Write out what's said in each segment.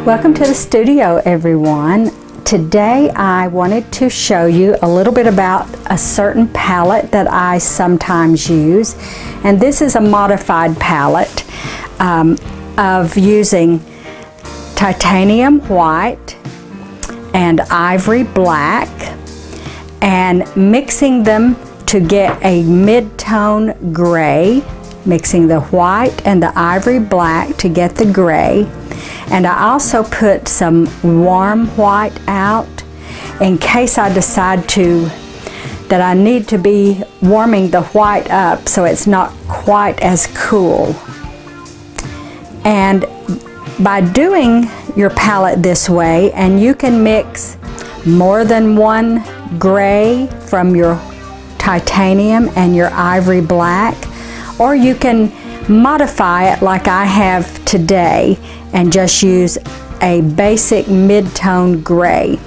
Welcome to the studio, everyone. Today I wanted to show you a little bit about a certain palette that I sometimes use, and this is a modified palette of using titanium white and ivory black and mixing them to get a mid-tone gray, mixing the white and the ivory black to get the gray. And I also put some warm white out in case I decide that I need to be warming the white up so it's not quite as cool. And by doing your palette this way, and you can mix more than one gray from your titanium and your ivory black, or you can modify it like I have today and just use a basic mid-tone gray.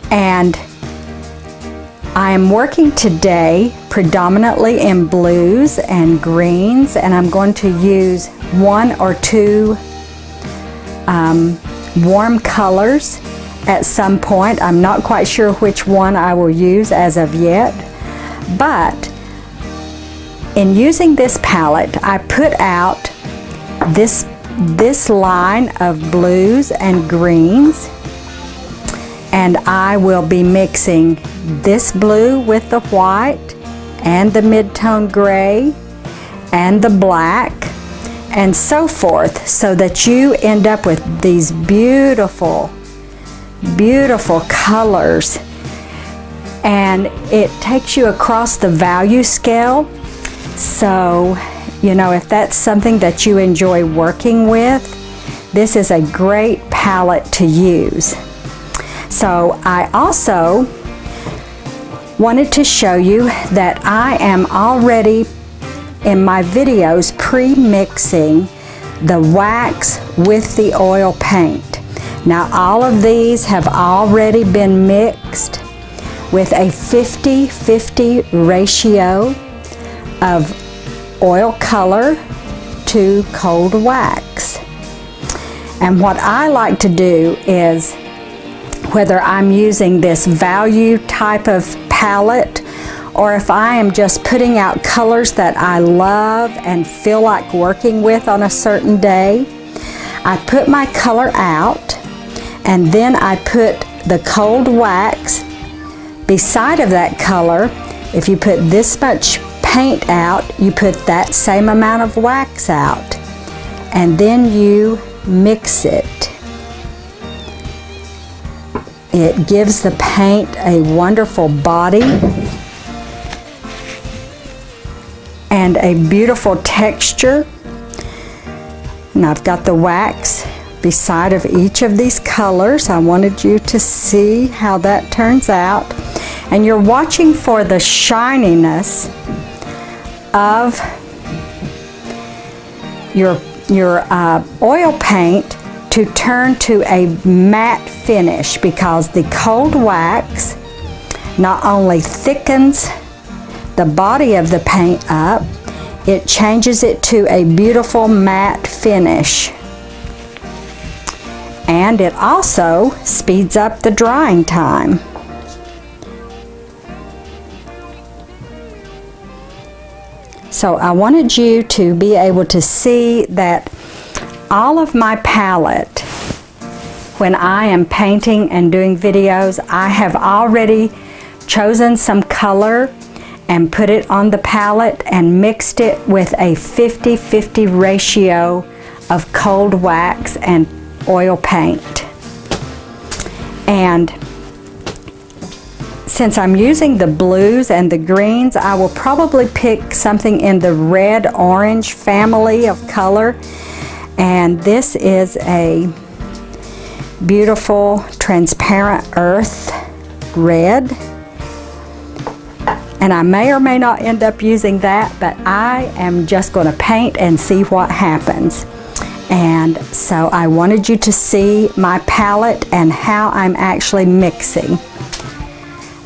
And I am working today predominantly in blues and greens, and I'm going to use one or two warm colors at some point. I'm not quite sure which one I will use as of yet, but in using this palette, I put out this line of blues and greens, and I will be mixing this blue with the white and the mid-tone gray and the black and so forth, so that you end up with these beautiful colors. And it takes you across the value scale. So, you know, if that's something that you enjoy working with, this is a great palette to use. So I also wanted to show you that I am already in my videos pre-mixing the wax with the oil paint. Now all of these have already been mixed with a 50-50 ratio of oil color to cold wax. And what I like to do is, whether I'm using this value type of palette or if I am just putting out colors that I love and feel like working with on a certain day, I put my color out and then I put the cold wax beside of that color. If you put this much paint out, you put that same amount of wax out, and then you mix it. It gives the paint a wonderful body and a beautiful texture. And I've got the wax beside of each of these colors. I wanted you to see how that turns out. And you're watching for the shininess of your oil paint to turn to a matte finish, because the cold wax not only thickens the body of the paint up, it changes it to a beautiful matte finish. And it also speeds up the drying time. So I wanted you to be able to see that all of my palette, when I am painting and doing videos, I have already chosen some color and put it on the palette and mixed it with a 50-50 ratio of cold wax and oil paint. And since I'm using the blues and the greens, I will probably pick something in the red-orange family of color. And this is a beautiful transparent earth red. And I may or may not end up using that, but I am just going to paint and see what happens. And so I wanted you to see my palette and how I'm actually mixing.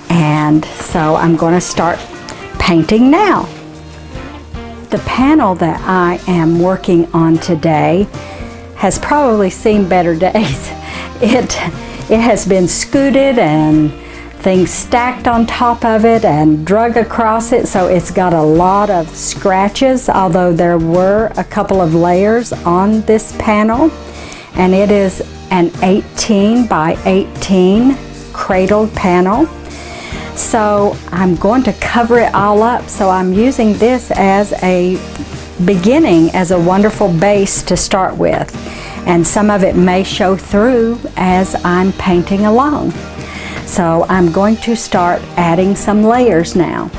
And so I'm going to start painting now. The panel that I am working on today has probably seen better days. It has been scooted and things stacked on top of it and drug across it, so it's got a lot of scratches, although there were a couple of layers on this panel. And it is an 18 by 18 cradled panel. So I'm going to cover it all up, so I'm using this as a beginning, as a wonderful base to start with. And some of it may show through as I'm painting along. So I'm going to start adding some layers now.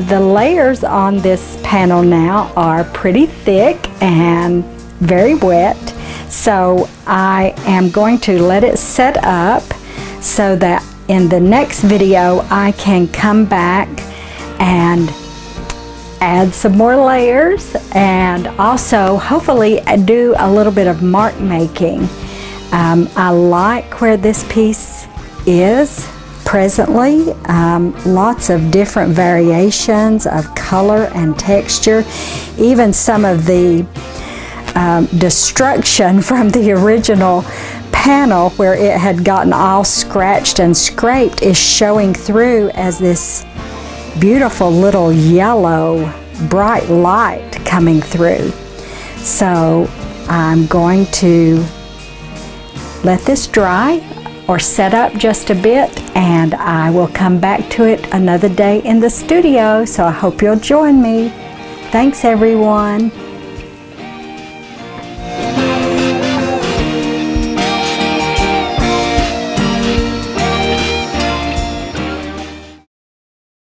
The layers on this panel now are pretty thick and very wet, so I am going to let it set up so that in the next video I can come back and add some more layers and also hopefully do a little bit of mark making. I like where this piece is presently. Lots of different variations of color and texture. Even some of the destruction from the original panel where it had gotten all scratched and scraped is showing through as this beautiful little yellow bright light coming through. So I'm going to let this dry or set up just a bit, and I will come back to it another day in the studio, so I hope you'll join me. Thanks everyone.